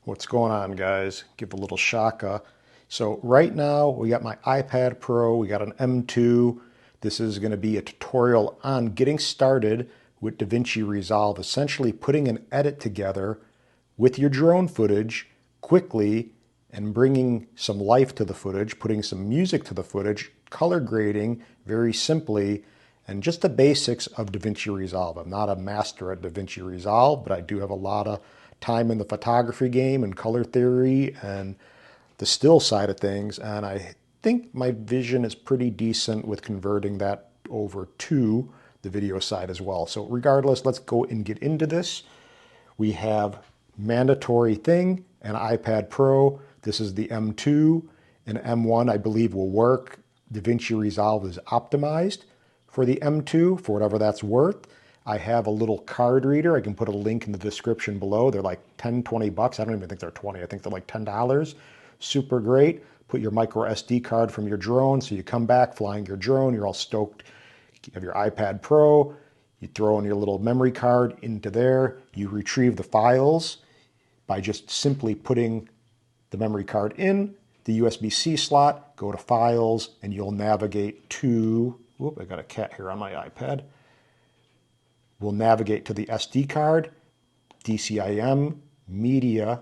What's going on, guys? Give a little shaka. So right now we got my iPad Pro, we got an M2. This is going to be a tutorial on getting started with DaVinci Resolve, essentially putting an edit together with your drone footage quickly and bringing some life to the footage, putting some music to the footage, color grading very simply, and just the basics of DaVinci Resolve. I'm not a master at DaVinci Resolve, but I do have a lot of time in the photography game and color theory and the still side of things. And I think my vision is pretty decent with converting that over to the video side as well. So regardless, let's go and get into this. We have mandatory thing, an iPad Pro. This is the M2. An M1, I believe, will work. DaVinci Resolve is optimized for the M2 for whatever that's worth. I have a little card reader. I can put a link in the description below. They're like 10, 20 bucks. I don't even think they're 20. I think they're like $10. Super great. Put your micro SD card from your drone. So you come back flying your drone. You're all stoked. You have your iPad Pro. You throw in your little memory card into there. You retrieve the files by just simply putting the memory card in the USB-C slot, go to Files, and you'll navigate to, whoop, I got a cat here on my iPad. We'll navigate to the SD card, DCIM, Media,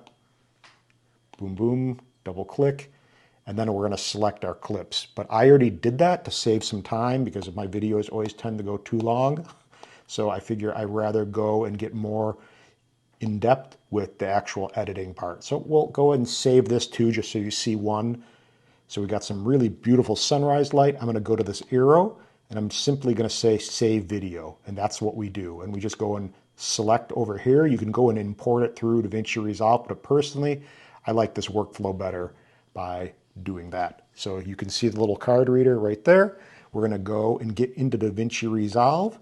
boom, boom, double click, and then we're going to select our clips. But I already did that to save some time because my videos always tend to go too long. So I figure I'd rather go and get more in depth with the actual editing part. So we'll go ahead and save this too, just so you see one. So we got some really beautiful sunrise light. I'm going to go to this arrow and I'm simply going to say save video. And that's what we do. And we just go and select over here. You can go and import it through DaVinci Resolve, but personally, I like this workflow better by doing that. So you can see the little card reader right there. We're going to go and get into DaVinci Resolve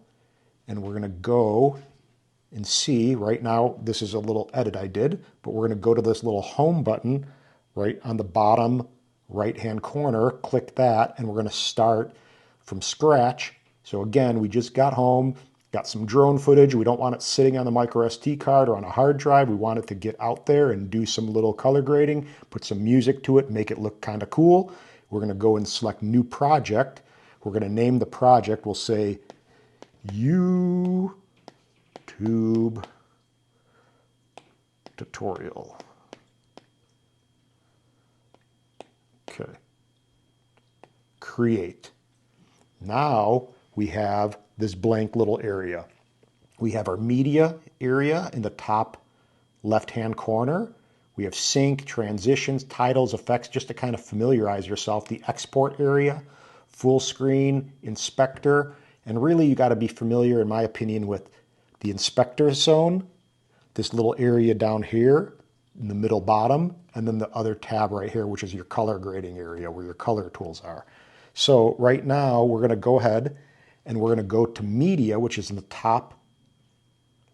and we're going to go and see right now, this is a little edit I did, but we're going to go to this little home button right on the bottom right-hand corner, click that, and we're going to start from scratch. So again, we just got home, got some drone footage. We don't want it sitting on the micro SD card or on a hard drive. We want it to get out there and do some little color grading, put some music to it, make it look kind of cool. We're going to go and select new project. We're going to name the project. We'll say YouTube tutorial. Okay. Create. Now we have this blank little area. We have our media area in the top left-hand corner. We have sync, transitions, titles, effects, just to kind of familiarize yourself. The export area, full screen, inspector, and really you got to be familiar, in my opinion, with the inspector zone, this little area down here in the middle bottom, and then the other tab right here, which is your color grading area where your color tools are. So right now we're going to go ahead and we're going to go to media, which is in the top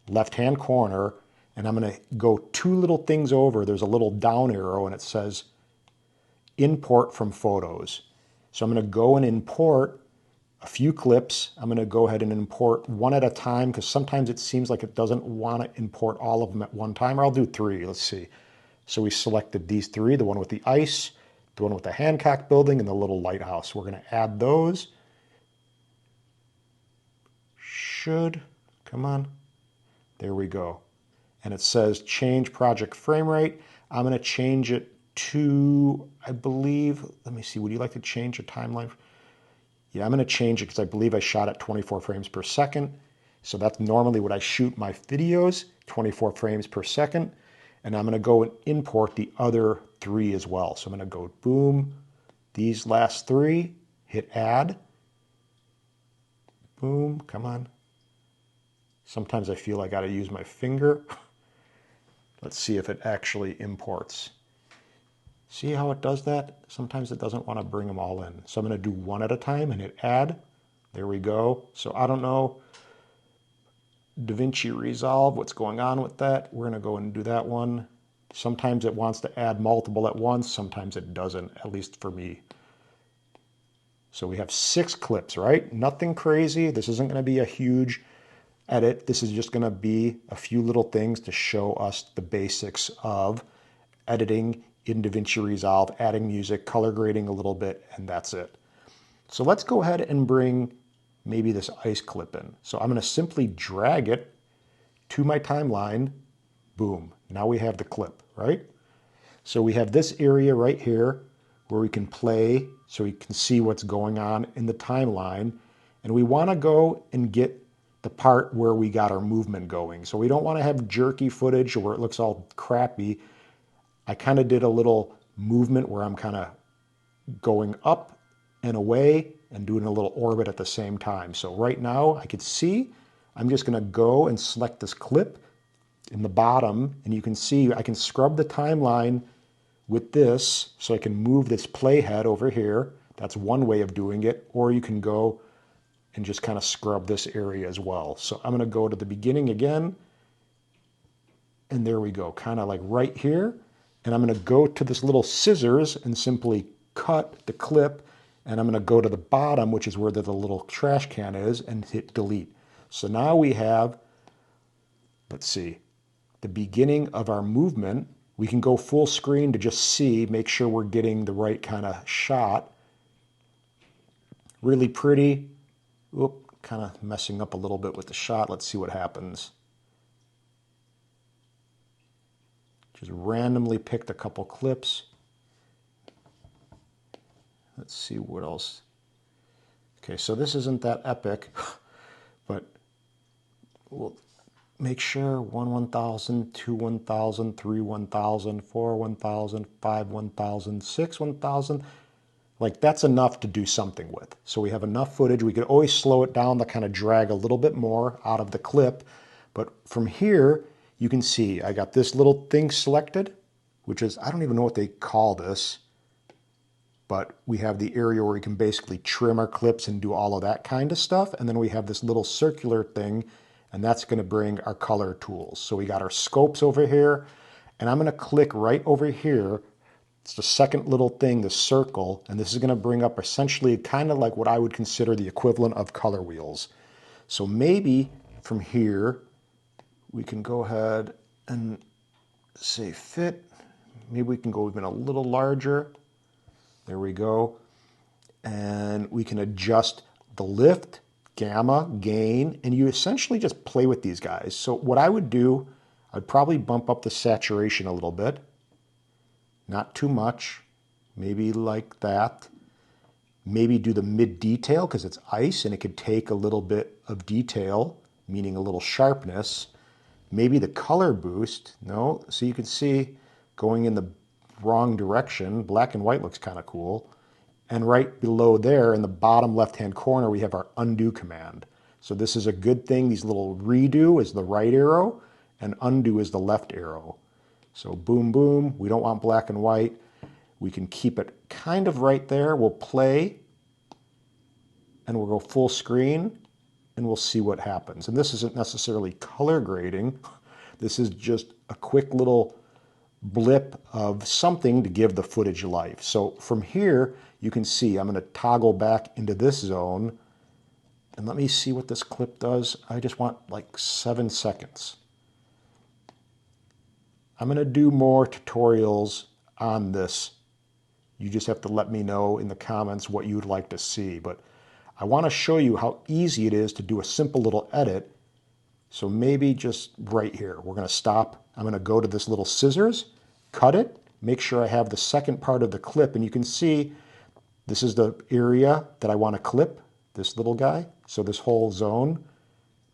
left-hand corner, and I'm going to go two little things over. There's a little down arrow and it says import from photos. So I'm going to go and import a few clips. I'm going to go ahead and import one at a time because sometimes it seems like it doesn't want to import all of them at one time. Or I'll do three. Let's see. So we selected these three, the one with the ice, the one with the Hancock building, and the little lighthouse. We're going to add those. Come on. There we go. And it says change project frame rate. I'm going to change it to, I believe, let me see, would you like to change the timeline? Yeah, I'm going to change it because I believe I shot at 24 frames per second. So that's normally what I shoot my videos, 24 frames per second. And I'm going to go and import the other three as well. So I'm going to go boom, these last three, hit add. Boom, come on. Sometimes I feel I got to use my finger. Let's see if it actually imports. See how it does that? Sometimes it doesn't want to bring them all in. So I'm going to do one at a time and hit add. There we go. So I don't know, DaVinci Resolve, what's going on with that? We're going to go and do that one. Sometimes it wants to add multiple at once. Sometimes it doesn't, at least for me. So we have 6 clips, right? Nothing crazy. This isn't going to be a huge edit. This is just going to be a few little things to show us the basics of editing in DaVinci Resolve, adding music, color grading a little bit, and that's it. So let's go ahead and bring maybe this ice clip in. So I'm going to simply drag it to my timeline. Boom. Now we have the clip, right? So we have this area right here where we can play so we can see what's going on in the timeline. And we want to go and get the part where we got our movement going. So we don't want to have jerky footage where it looks all crappy. I kind of did a little movement where I'm kind of going up and away and doing a little orbit at the same time. So right now I could see, I'm just going to go and select this clip in the bottom, and you can see I can scrub the timeline with this so I can move this playhead over here. That's one way of doing it. Or you can go and just kind of scrub this area as well. So I'm going to go to the beginning again, and there we go, kind of like right here. And I'm going to go to this little scissors and simply cut the clip, and I'm going to go to the bottom, which is where the little trash can is, and hit delete. So now we have, let's see, the beginning of our movement. We can go full screen to just see, make sure we're getting the right kind of shot. Really pretty. Oop, kind of messing up a little bit with the shot. Let's see what happens. Just randomly picked a couple clips. Let's see what else. Okay, so this isn't that epic, but we'll make sure 1 1000, 2 1000, 3 1000, 4 1000, 5 1000, 6 1000. Like that's enough to do something with. So we have enough footage. We could always slow it down to kind of drag a little bit more out of the clip. But from here, you can see I got this little thing selected, which is, I don't even know what they call this, but we have the area where we can basically trim our clips and do all of that kind of stuff. And then we have this little circular thing, and that's going to bring our color tools. So we got our scopes over here, and I'm going to click right over here. It's the second little thing, the circle, and this is going to bring up essentially kind of like what I would consider the equivalent of color wheels. So maybe from here, we can go ahead and say fit. Maybe we can go even a little larger. There we go. And we can adjust the lift, gamma, gain, and you essentially just play with these guys. So what I would do, I'd probably bump up the saturation a little bit. Not too much, maybe like that. Maybe do the mid detail because it's ice and it could take a little bit of detail, meaning a little sharpness. Maybe the color boost, no, so you can see going in the wrong direction. Black and white looks kind of cool. And right below there in the bottom left-hand corner, we have our undo command. So this is a good thing. These little redo is the right arrow and undo is the left arrow. So boom, boom, we don't want black and white. We can keep it kind of right there. We'll play and we'll go full screen and we'll see what happens. And this isn't necessarily color grading. This is just a quick little blip of something to give the footage life. So from here, you can see I'm going to toggle back into this zone. And let me see what this clip does. I just want like 7 seconds. I'm going to do more tutorials on this. You just have to let me know in the comments what you'd like to see. But I want to show you how easy it is to do a simple little edit. So maybe just right here, we're going to stop. I'm going to go to this little scissors, cut it, make sure I have the second part of the clip. And you can see this is the area that I want to clip, this little guy. So this whole zone,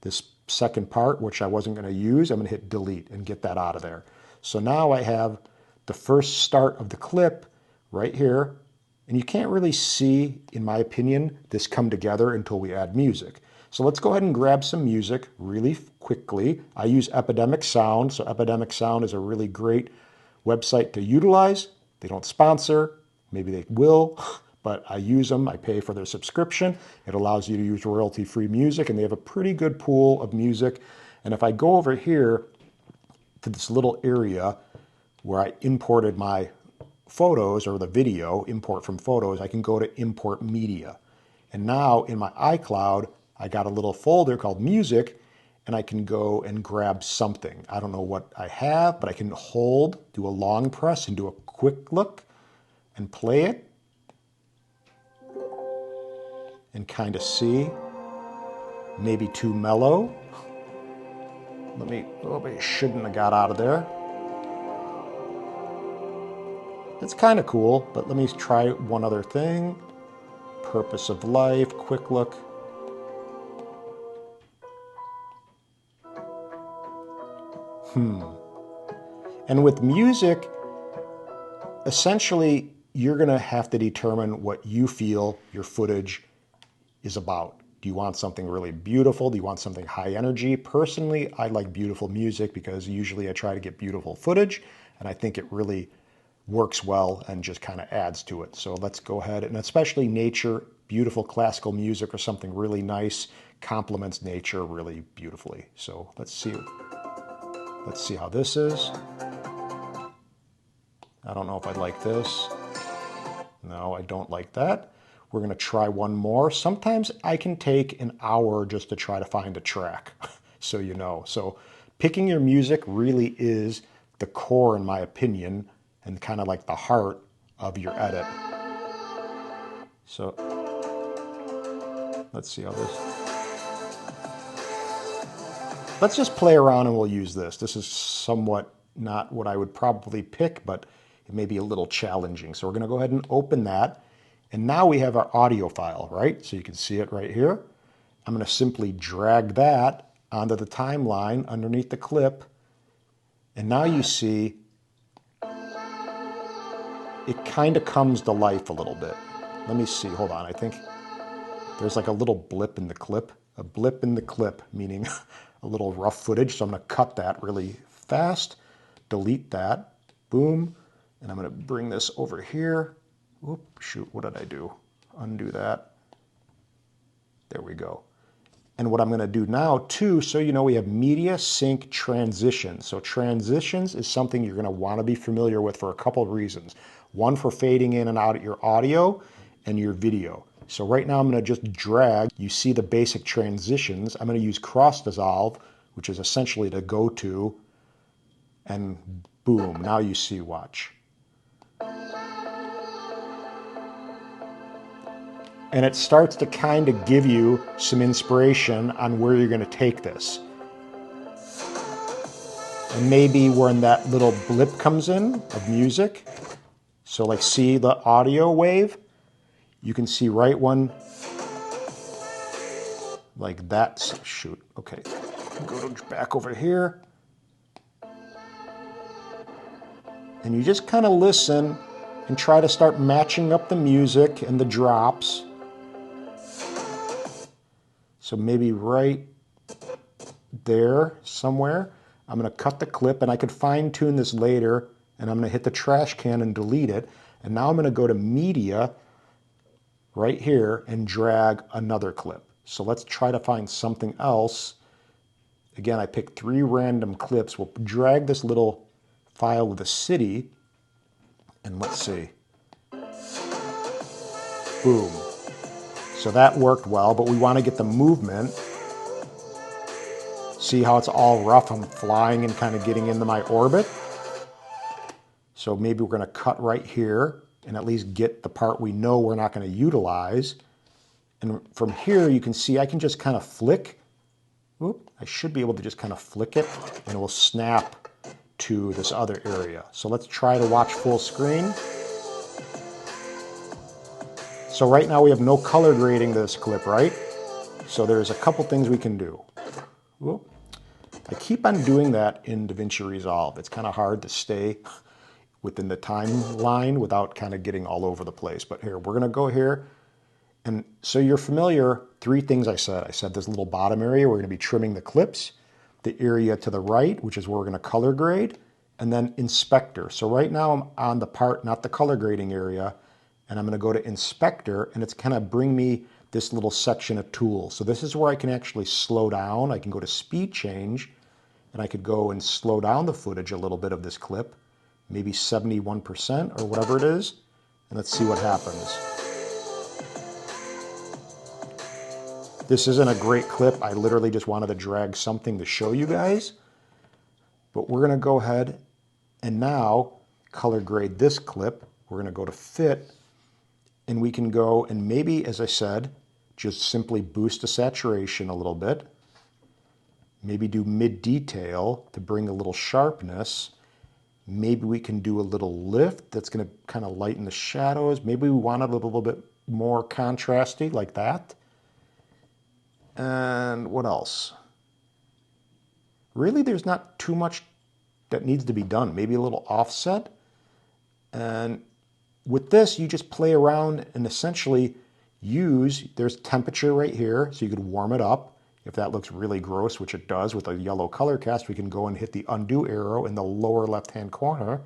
this second part, which I wasn't going to use, I'm going to hit delete and get that out of there. So now I have the first start of the clip right here. And you can't really see, in my opinion, this come together until we add music. So let's go ahead and grab some music really quickly. I use Epidemic Sound. So Epidemic Sound is a really great website to utilize. They don't sponsor. Maybe they will, but I use them. I pay for their subscription. It allows you to use royalty-free music, and they have a pretty good pool of music. And if I go over here to this little area where I imported my photos or the video, import from photos, I can go to import media. And now in my iCloud, I got a little folder called music, and I can go and grab something. I don't know what I have, but I can hold, do a long press, and do a quick look, and play it, and kind of see. Maybe too mellow. I shouldn't have got out of there. It's kind of cool, but let me try one other thing. Purpose of life, quick look. And with music, essentially, you're going to have to determine what you feel your footage is about. Do you want something really beautiful? Do you want something high energy? Personally, I like beautiful music because usually I try to get beautiful footage, and I think it really works well and just kind of adds to it. So let's go ahead, and especially nature, beautiful classical music or something really nice complements nature really beautifully. So let's see how this is. I don't know if I like this. No, I don't like that. We're going to try one more. Sometimes I can take an hour just to try to find a track, so you know. So picking your music really is the core, in my opinion, and kind of like the heart of your edit. So let's see how this... Let's just play around and we'll use this. This is somewhat not what I would probably pick, but it may be a little challenging. So we're going to go ahead and open that. And now we have our audio file, right? So you can see it right here. I'm going to simply drag that onto the timeline underneath the clip. And now you see it kind of comes to life a little bit. Let me see. Hold on. I think there's like a little blip in the clip. A blip in the clip, meaning a little rough footage. So I'm going to cut that really fast. Delete that. Boom. And I'm going to bring this over here. Oop, shoot, what did I do? Undo that. There we go. And what I'm going to do now, too, so you know, we have media sync transitions. So transitions is something you're going to want to be familiar with for a couple of reasons. One, for fading in and out of your audio and your video. So right now I'm going to just drag. You see the basic transitions. I'm going to use cross dissolve, which is essentially the go-to. And boom, now you see, watch. And it starts to kind of give you some inspiration on where you're going to take this. And maybe when that little blip comes in of music, so like see the audio wave, you can see right one, like that's, shoot, okay. Go back over here. And you just kind of listen and try to start matching up the music and the drops. So maybe right there somewhere, I'm going to cut the clip, and I could fine tune this later, and I'm going to hit the trash can and delete it. And now I'm going to go to media right here and drag another clip. So let's try to find something else. Again, I picked 3 random clips. We'll drag this little file of the city, and let's see. Boom. So that worked well, but we want to get the movement. See how it's all rough? I'm flying and kind of getting into my orbit. So maybe we're going to cut right here and at least get the part we know we're not going to utilize. And from here, you can see I can just kind of flick. Oop, I should be able to just kind of flick it, and it will snap to this other area. So let's try to watch full screen. So right now we have no color grading this clip, right? So there's a couple things we can do. Whoop. I keep on doing that in DaVinci Resolve. It's kind of hard to stay within the timeline without kind of getting all over the place. But here, we're going to go here. And so you're familiar, 3 things I said. I said this little bottom area, we're going to be trimming the clips. The area to the right, which is where we're going to color grade. And then inspector. So right now I'm on the part, not the color grading area. And I'm going to go to inspector, and it's kind of bring me this little section of tools. So this is where I can actually slow down. I can go to speed change, and I could go and slow down the footage a little bit of this clip, maybe 71% or whatever it is. And let's see what happens. This isn't a great clip. I literally just wanted to drag something to show you guys. But we're going to go ahead and now color grade this clip. We're going to go to fit, and we can go and maybe, as I said, just simply boost the saturation a little bit. Maybe do mid detail to bring a little sharpness. Maybe we can do a little lift that's going to kind of lighten the shadows. Maybe we want it a little bit more contrasty like that. And what else? Really, there's not too much that needs to be done. Maybe a little offset. And with this, you just play around and essentially use, there's temperature right here, so you could warm it up. If that looks really gross, which it does with a yellow color cast, we can go and hit the undo arrow in the lower left-hand corner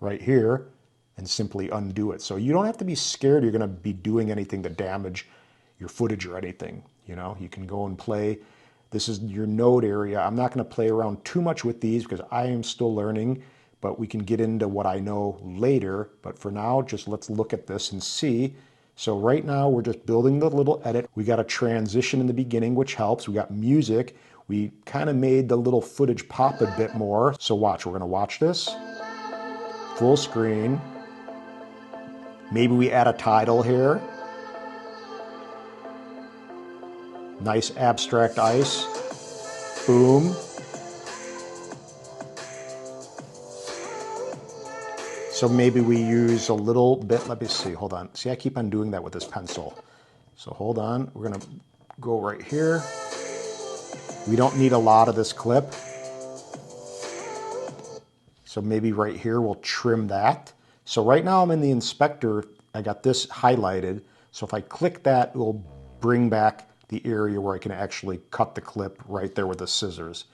right here and simply undo it. So you don't have to be scared you're going to be doing anything to damage your footage or anything. You know, you can go and play. This is your node area. I'm not going to play around too much with these because I am still learning, but we can get into what I know later. But for now, just let's look at this and see. So right now we're just building the little edit. We got a transition in the beginning, which helps. We got music. We kind of made the little footage pop a bit more. So watch, we're going to watch this. Full screen. Maybe we add a title here. Nice abstract ice. Boom. So maybe we use a little bit, let me see, hold on. See, I keep on doing that with this pencil. So hold on, we're gonna go right here. We don't need a lot of this clip. So maybe right here, we'll trim that. So right now I'm in the inspector, I got this highlighted. So if I click that, it will bring back the area where I can actually cut the clip right there with the scissors.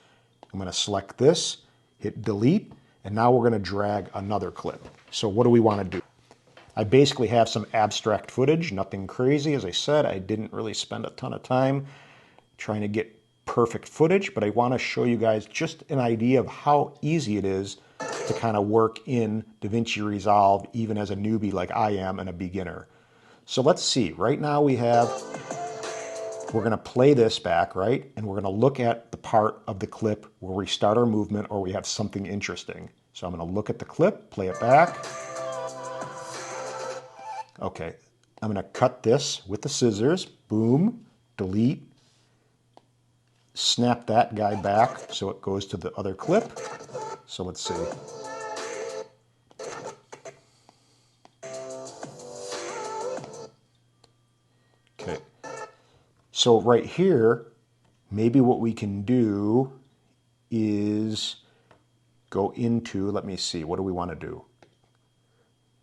I'm gonna select this, hit delete, and now we're going to drag another clip. So what do we want to do? I basically have some abstract footage, nothing crazy. As I said, I didn't really spend a ton of time trying to get perfect footage, but I want to show you guys just an idea of how easy it is to kind of work in DaVinci Resolve, even as a newbie like I am and a beginner. So let's see. Right now we're going to play this back, right? And we're going to look at the part of the clip where we start our movement or we have something interesting. So I'm going to look at the clip, play it back. Okay, I'm going to cut this with the scissors. Boom, delete. Snap that guy back so it goes to the other clip. So let's see. Okay. So right here, maybe what we can do is go into, let me see, what do we want to do?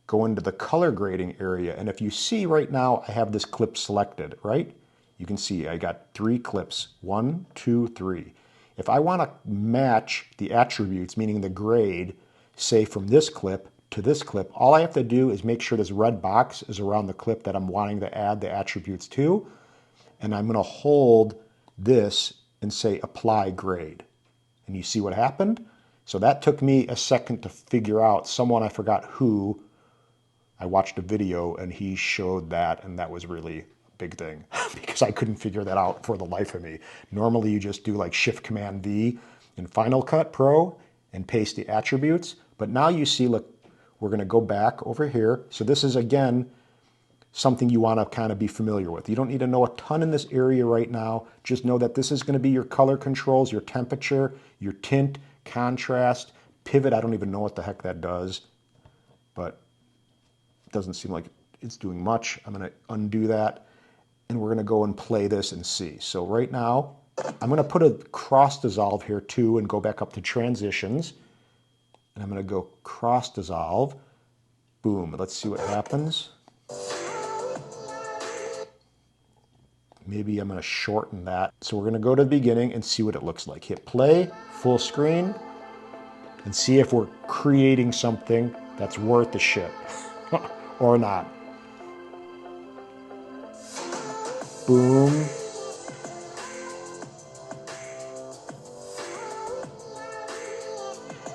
Go into the color grading area. And if you see right now, I have this clip selected, right? You can see I got 3 clips, 1, 2, 3. If I want to match the attributes, meaning the grade, say from this clip to this clip, all I have to do is make sure this red box is around the clip that I'm wanting to add the attributes to. And I'm going to hold this and say apply grade. And you see what happened? So that took me a second to figure out. Someone, I forgot who, I watched a video and he showed that, and that was really a big thing because I couldn't figure that out for the life of me. Normally you just do like Shift Command V in Final Cut Pro and paste the attributes. But now you see, look, we're going to go back over here. So this is, again, something you want to kind of be familiar with. You don't need to know a ton in this area right now. Just know that this is going to be your color controls, your temperature, your tint, contrast, pivot. I don't even know what the heck that does, but it doesn't seem like it's doing much. I'm going to undo that, and we're going to go and play this and see. So right now, I'm going to put a cross dissolve here too and go back up to transitions. And I'm going to go cross dissolve. Boom. Let's see what happens. Maybe I'm going to shorten that. So we're going to go to the beginning and see what it looks like. Hit play, full screen, and see if we're creating something that's worth the shit or not. Boom.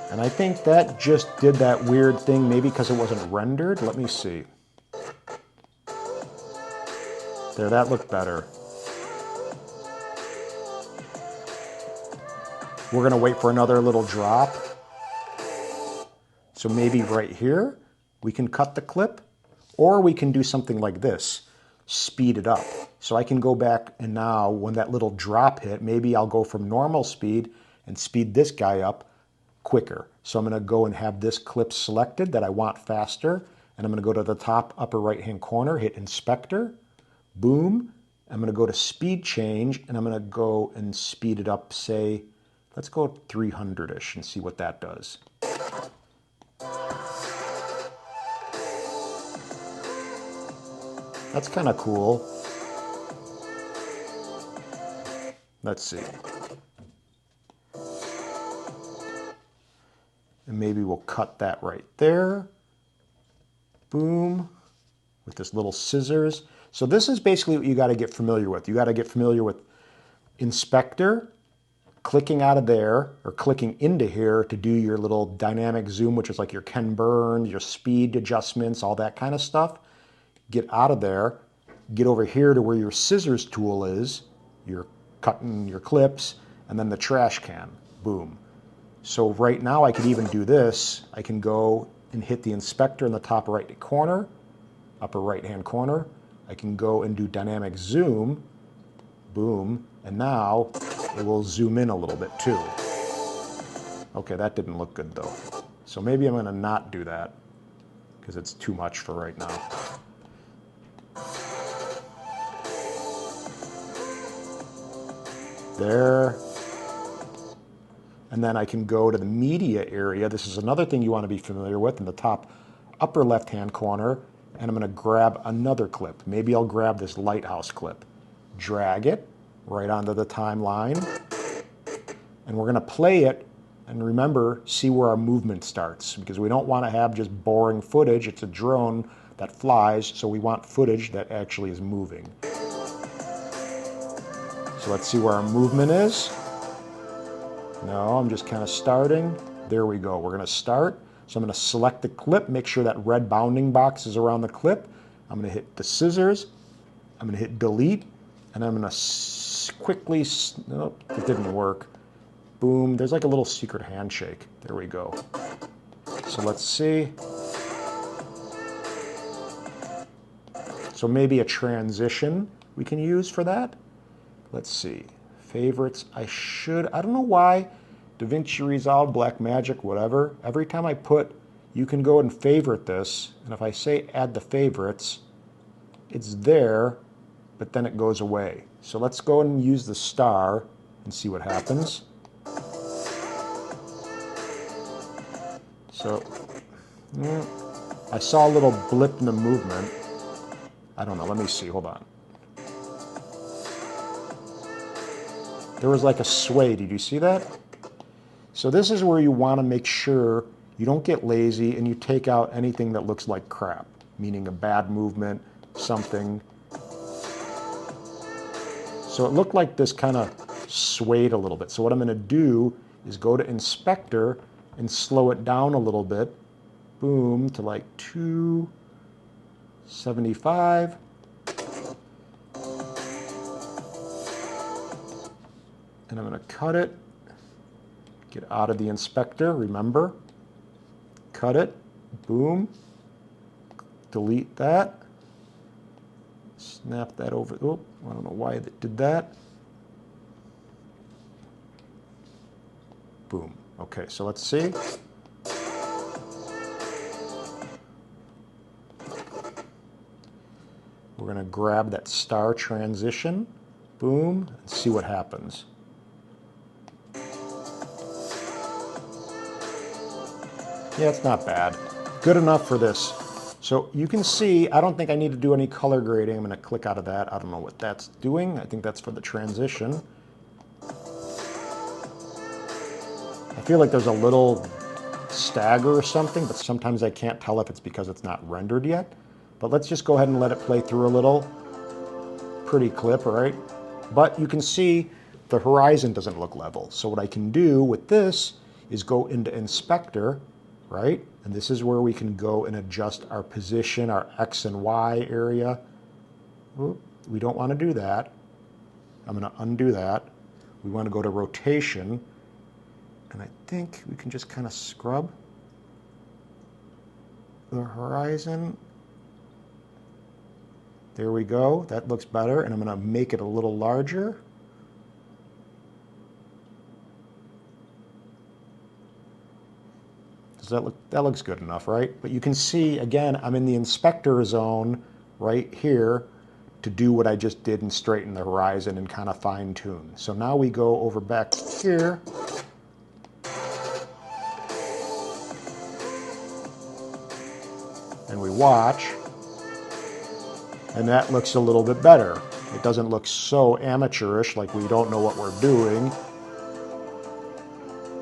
And I think that just did that weird thing, maybe because it wasn't rendered. Let me see. There, that looked better. We're going to wait for another little drop. So maybe right here, we can cut the clip, or we can do something like this, speed it up. So I can go back, and now when that little drop hit, maybe I'll go from normal speed and speed this guy up quicker. So I'm going to go and have this clip selected that I want faster, and I'm going to go to the top upper right hand corner, hit inspector, boom. I'm going to go to speed change, and I'm going to go and speed it up, say, let's go 300-ish and see what that does. That's kind of cool. Let's see. And maybe we'll cut that right there. Boom. With this little scissors. So this is basically what you got to get familiar with. You got to get familiar with inspector, clicking out of there, or clicking into here to do your little dynamic zoom, which is like your Ken Burns, your speed adjustments, all that kind of stuff. Get out of there, get over here to where your scissors tool is, you're cutting your clips, and then the trash can, boom. So right now I could even do this. I can go and hit the inspector in the top right corner, upper right hand corner. I can go and do dynamic zoom, boom, and now it will zoom in a little bit too. Okay, that didn't look good though. So maybe I'm going to not do that because it's too much for right now. There. And then I can go to the media area. This is another thing you want to be familiar with in the top upper left-hand corner. And I'm going to grab another clip. Maybe I'll grab this lighthouse clip. Drag it right onto the timeline. And we're going to play it. And remember, see where our movement starts. Because we don't want to have just boring footage. It's a drone that flies. So we want footage that actually is moving. So let's see where our movement is. No, I'm just kind of starting. There we go. We're going to start. So I'm going to select the clip, make sure that red bounding box is around the clip. I'm going to hit the scissors. I'm going to hit delete. And I'm going to quickly, nope, it didn't work. Boom. There's like a little secret handshake. There we go. So let's see. So maybe a transition we can use for that. Let's see, favorites, I don't know why, DaVinci Resolve, Blackmagic, whatever, every time I put, you can go and favorite this, and if I say add the favorites, it's there, but then it goes away. So let's go and use the star and see what happens. So, I saw a little blip in the movement. I don't know, let me see, hold on. There was like a sway, did you see that? So this is where you want to make sure you don't get lazy and you take out anything that looks like crap, meaning a bad movement, something. So it looked like this kind of swayed a little bit. So what I'm going to do is go to inspector and slow it down a little bit, boom, to like 275. And I'm going to cut it, get out of the inspector, remember, cut it, boom, delete that, snap that over, oh, I don't know why it did that, boom. Okay, so let's see. We're going to grab that star transition, boom, and see what happens. Yeah, it's not bad. Good enough for this. So you can see, I don't think I need to do any color grading. I'm going to click out of that. I don't know what that's doing. I think that's for the transition. I feel like there's a little stagger or something, but sometimes I can't tell if it's because it's not rendered yet. But let's just go ahead and let it play through a little. Pretty clip, right? But you can see the horizon doesn't look level. So what I can do with this is go into Inspector, right? And this is where we can go and adjust our position, our X and Y area. Oop, we don't want to do that. I'm going to undo that. We want to go to rotation. And I think we can just kind of scrub the horizon. There we go. That looks better. And I'm going to make it a little larger. Does that look, that looks good enough, right? But you can see, again, I'm in the inspector zone right here to do what I just did and straighten the horizon and kind of fine tune. So now we go over back here. And we watch, and that looks a little bit better. It doesn't look so amateurish, like we don't know what we're doing.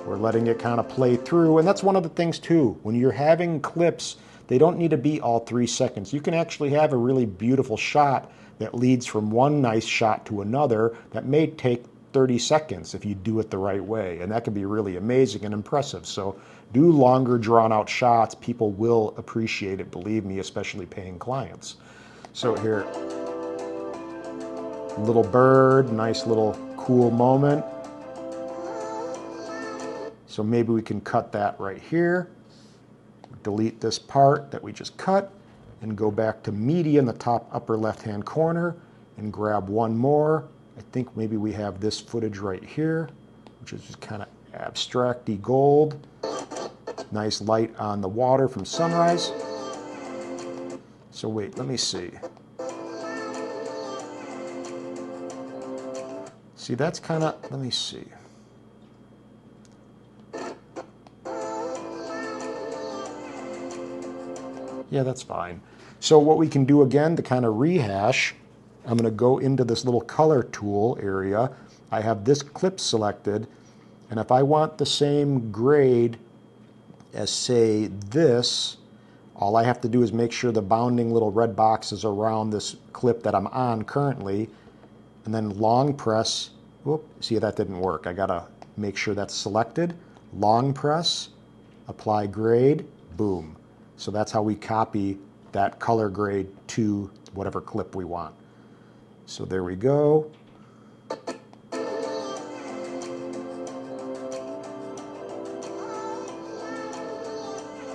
We're letting it kind of play through, and that's one of the things too. When you're having clips, they don't need to be all 3 seconds. You can actually have a really beautiful shot that leads from one nice shot to another that may take 30 seconds if you do it the right way, and that can be really amazing and impressive. So do longer drawn out shots. People will appreciate it, believe me, especially paying clients. So here, little bird, nice little cool moment. So maybe we can cut that right here, delete this part that we just cut, and go back to media in the top upper left-hand corner and grab one more. I think maybe we have this footage right here, which is just kind of abstract-y gold. Nice light on the water from sunrise. So wait, let me see. See, that's kind of, let me see. Yeah, that's fine. So what we can do again to kind of rehash, I'm going to go into this little color tool area. I have this clip selected, and if I want the same grade as, say, this, all I have to do is make sure the bounding little red box is around this clip that I'm on currently, and then long press. Whoop, see, that didn't work. I got to make sure that's selected. Long press, apply grade, boom. So that's how we copy that color grade to whatever clip we want. So there we go.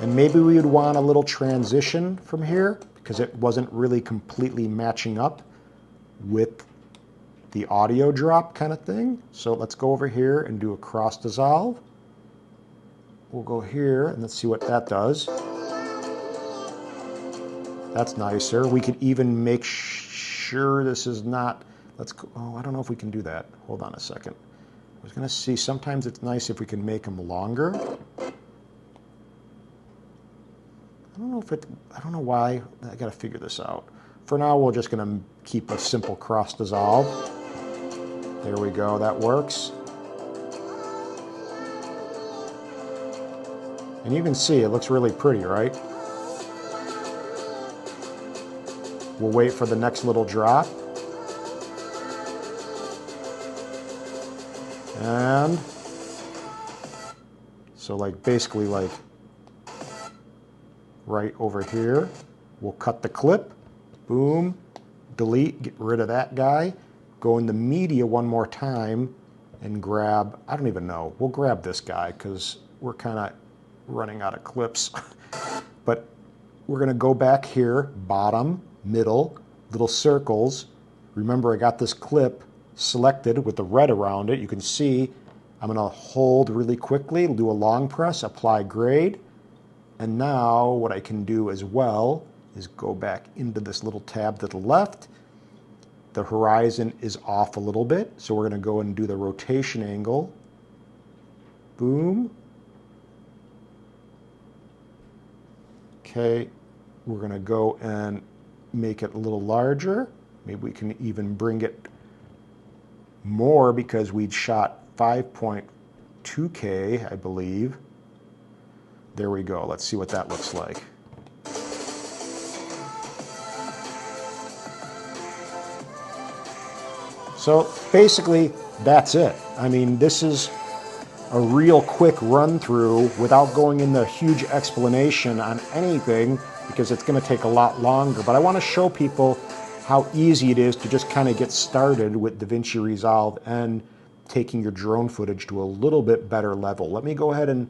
And maybe we would want a little transition from here because it wasn't really completely matching up with the audio drop kind of thing. So let's go over here and do a cross dissolve. We'll go here and let's see what that does. That's nicer. We could even make sure this is not, let's go, oh, I don't know if we can do that. Hold on a second. I was going to see, sometimes it's nice if we can make them longer. I don't know if it, I don't know why. I got to figure this out. For now, we're just going to keep a simple cross dissolve. There we go. That works. And you can see it looks really pretty, right? We'll wait for the next little drop. And so like basically like right over here, we'll cut the clip, boom, delete, get rid of that guy, go into media one more time and grab, I don't even know, we'll grab this guy because we're kind of running out of clips. But we're going to go back here, bottom, middle, little circles. Remember, I got this clip selected with the red around it. You can see I'm going to hold really quickly, do a long press, apply grade. And now what I can do as well is go back into this little tab to the left. The horizon is off a little bit, so we're going to go and do the rotation angle. Boom. Okay, we're going to go and make it a little larger. Maybe we can even bring it more because we'd shot 5.2K, I believe. There we go. Let's see what that looks like. So basically, that's it. I mean, this is a real quick run through without going into huge explanation on anything because it's going to take a lot longer. But I want to show people how easy it is to just kind of get started with DaVinci Resolve. And taking your drone footage to a little bit better level. Let me go ahead and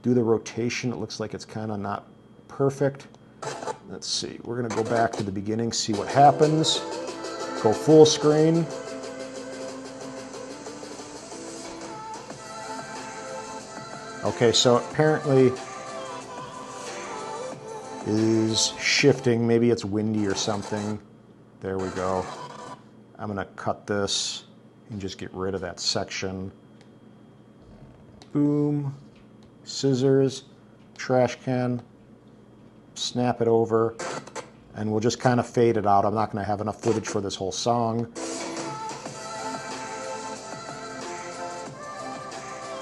do the rotation. It looks like it's kind of not perfect. Let's see, we're gonna go back to the beginning, see what happens. Go full screen. Okay, so apparently is shifting. Maybe it's windy or something. There we go. I'm gonna cut this and just get rid of that section. Boom, scissors, trash can, snap it over, and we'll just kind of fade it out. I'm not gonna have enough footage for this whole song.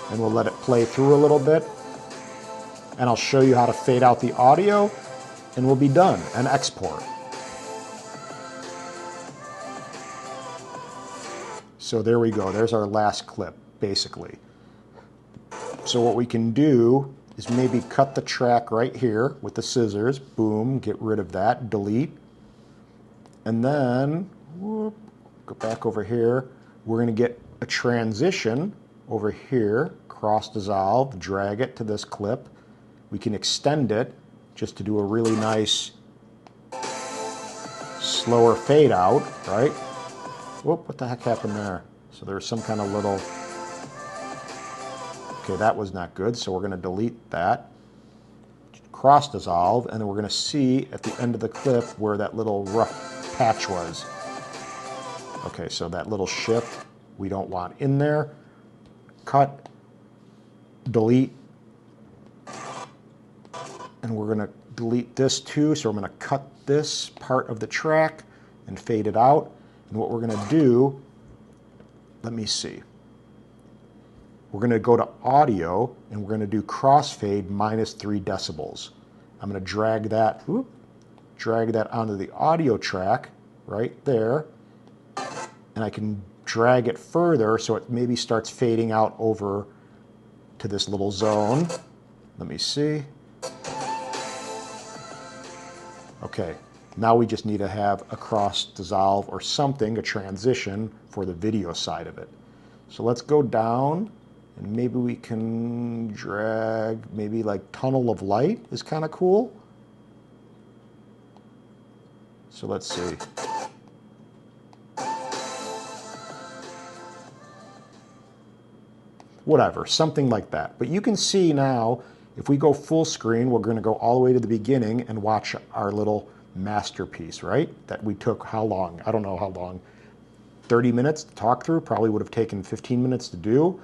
And we'll let it play through a little bit. And I'll show you how to fade out the audio, and we'll be done, and export. So there we go, there's our last clip, basically. So what we can do is maybe cut the track right here with the scissors, boom, get rid of that, delete. And then, whoop, go back over here. We're gonna get a transition over here, cross dissolve, drag it to this clip. We can extend it just to do a really nice slower fade out, right? Whoop, what the heck happened there? So there's some kind of little, okay, that was not good, so we're gonna delete that. Cross dissolve, and then we're gonna see at the end of the clip where that little rough patch was. Okay, so that little shift we don't want in there. Cut, delete, and we're gonna delete this too, so I'm gonna cut this part of the track and fade it out. And what we're gonna do, let me see. We're gonna go to audio, and we're gonna do crossfade -3 decibels. I'm gonna drag that onto the audio track right there, and I can drag it further so it maybe starts fading out over to this little zone. Let me see. Okay, now we just need to have a cross dissolve or something, a transition for the video side of it. So let's go down, and maybe we can drag, maybe like tunnel of light is kind of cool. So let's see. Whatever, something like that. But you can see now, if we go full screen, we're going to go all the way to the beginning and watch our little masterpiece, right? That we took how long? I don't know how long. 30 minutes to talk through, probably would have taken 15 minutes to do.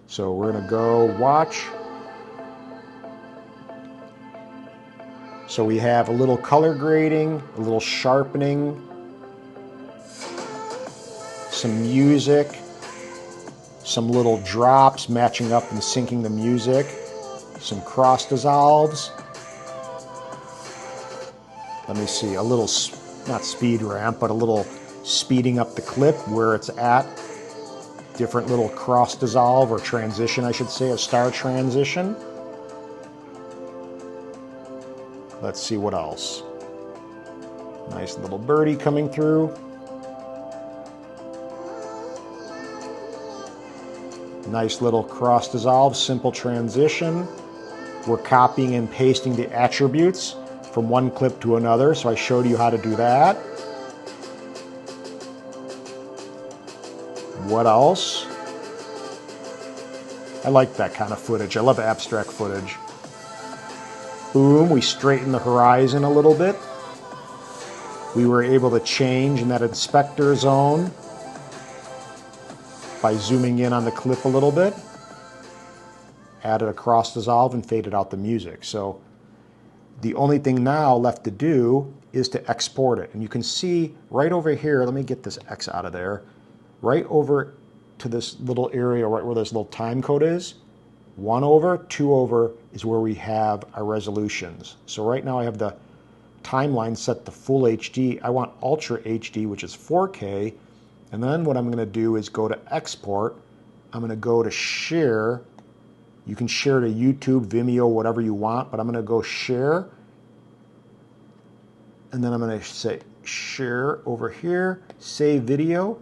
So we're going to go watch. So we have a little color grading, a little sharpening, some music, some little drops matching up and syncing the music, some cross dissolves. Let me see, a little, not speed ramp, but a little speeding up the clip where it's at. Different little cross dissolve or transition, I should say, a star transition. Let's see what else. Nice little birdie coming through. Nice little cross dissolve, simple transition. We're copying and pasting the attributes from one clip to another, so I showed you how to do that. What else? I like that kind of footage. I love abstract footage. Boom, we straighten the horizon a little bit. We were able to change in that inspector zone by zooming in on the clip a little bit. Added a cross dissolve and faded out the music. So the only thing now left to do is to export it. And you can see right over here, let me get this X out of there, right over to this little area right where this little time code is. 1 over, 2 over is where we have our resolutions. So right now I have the timeline set to full HD. I want Ultra HD, which is 4K. And then what I'm going to do is go to export. I'm going to go to share. You can share to YouTube, Vimeo, whatever you want, but I'm going to go share. And then I'm going to say share over here, save video.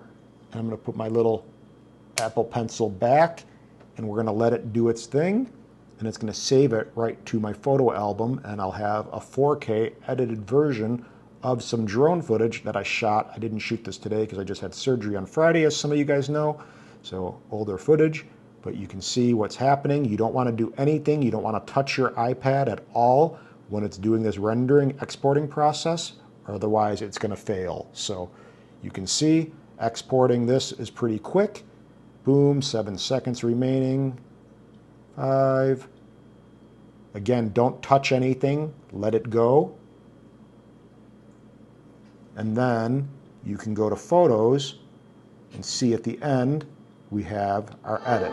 And I'm going to put my little Apple Pencil back, and we're going to let it do its thing, and it's going to save it right to my photo album, and I'll have a 4K edited version of some drone footage that I shot. I didn't shoot this today because I just had surgery on Friday, as some of you guys know, so older footage, but you can see what's happening. You don't want to do anything. You don't want to touch your iPad at all when it's doing this rendering, exporting process, or otherwise it's going to fail. So you can see exporting this is pretty quick. Boom, 7 seconds remaining. 5. Again, don't touch anything. Let it go. And then you can go to Photos and see at the end we have our edit.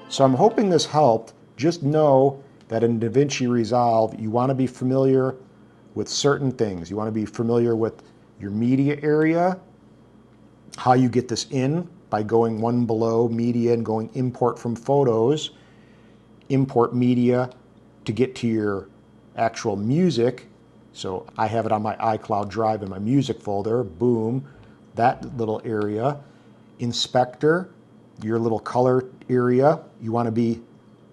So I'm hoping this helped. Just know that in DaVinci Resolve, you want to be familiar with certain things. You want to be familiar with your media area, how you get this in by going one below media and going import from photos, import media to get to your actual music. So I have it on my iCloud drive in my music folder, boom, that little area. Inspector, your little color area, you want to be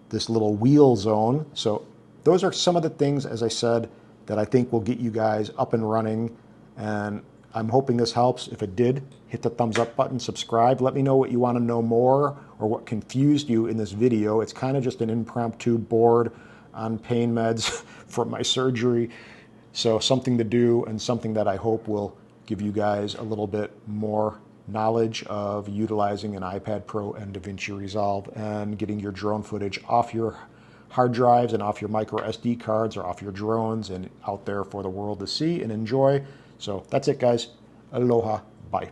this little wheel zone. So those are some of the things, as I said, that I think will get you guys up and running, and I'm hoping this helps. If it did, hit the thumbs up button, subscribe. Let me know what you want to know more or what confused you in this video. It's kind of just an impromptu board on pain meds from my surgery. So something to do and something that I hope will give you guys a little bit more knowledge of utilizing an iPad Pro and DaVinci Resolve and getting your drone footage off your hard drives and off your micro SD cards or off your drones and out there for the world to see and enjoy. So that's it, guys. Aloha. Bye.